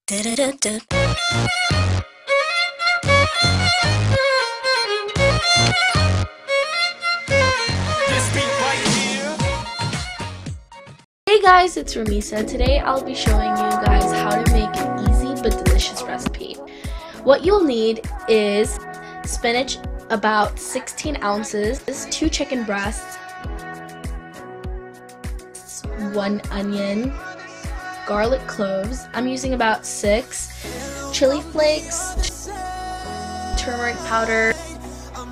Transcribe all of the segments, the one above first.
Da-da-da-da. Hey guys, it's Ramisa. Today I'll be showing you guys how to make an easy but delicious recipe. What you'll need is spinach, about 16 ounces, 2 chicken breasts, 1 onion, garlic cloves, I'm using about 6, chili flakes, turmeric powder,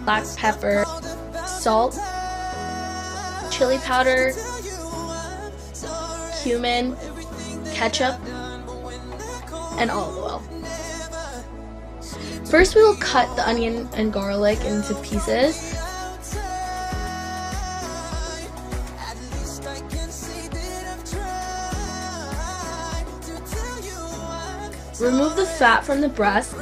black pepper, salt, chili powder, cumin, ketchup, and olive oil. First we will cut the onion and garlic into pieces. Remove the fat from the breast.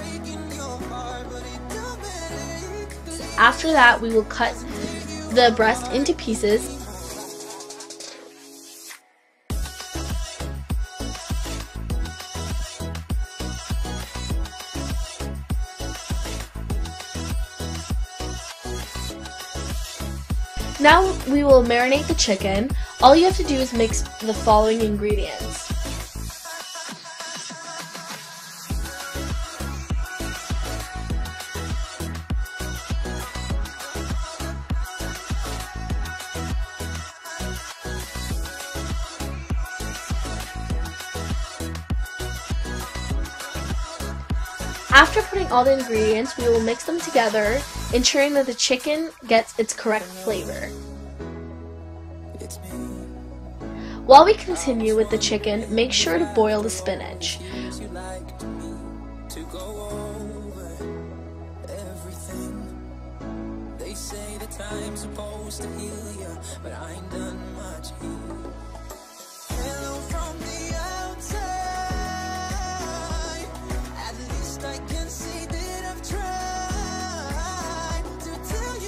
After that, we will cut the breast into pieces. Now we will marinate the chicken. All you have to do is mix the following ingredients. After putting all the ingredients, we will mix them together, ensuring that the chicken gets its correct flavor. While we continue with the chicken, make sure to boil the spinach.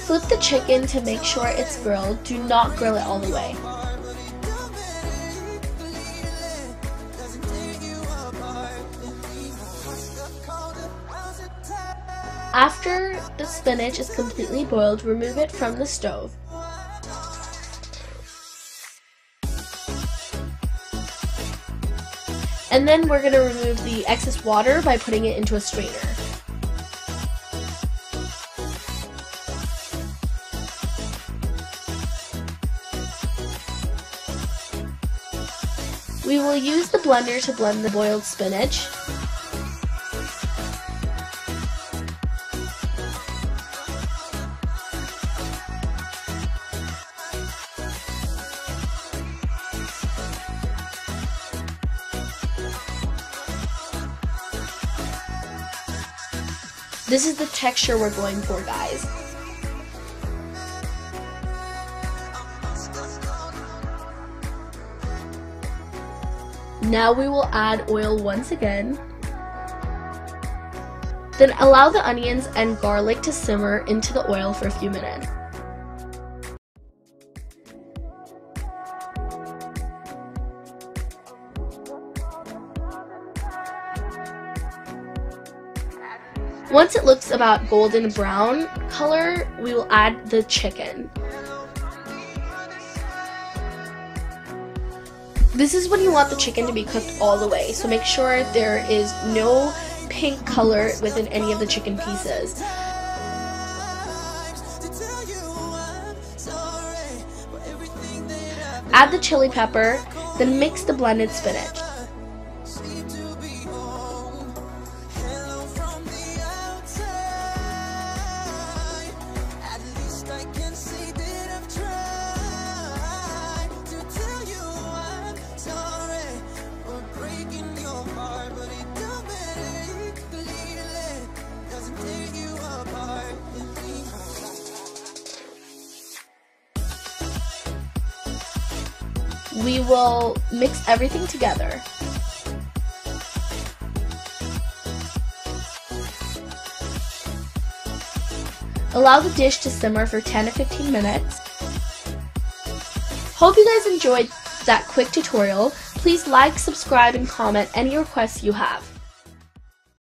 Flip the chicken to make sure it's grilled. Do not grill it all the way. After the spinach is completely boiled, remove it from the stove. And then we're going to remove the excess water by putting it into a strainer. We will use the blender to blend the boiled spinach. This is the texture we're going for, guys. Now we will add oil once again. Then allow the onions and garlic to simmer into the oil for a few minutes. Once it looks about golden brown color, we will add the chicken. This is when you want the chicken to be cooked all the way, so make sure there is no pink color within any of the chicken pieces. Add the chili pepper, then mix the blended spinach. We will mix everything together. Allow the dish to simmer for 10 to 15 minutes. Hope you guys enjoyed that quick tutorial. Please like, subscribe, and comment any requests you have.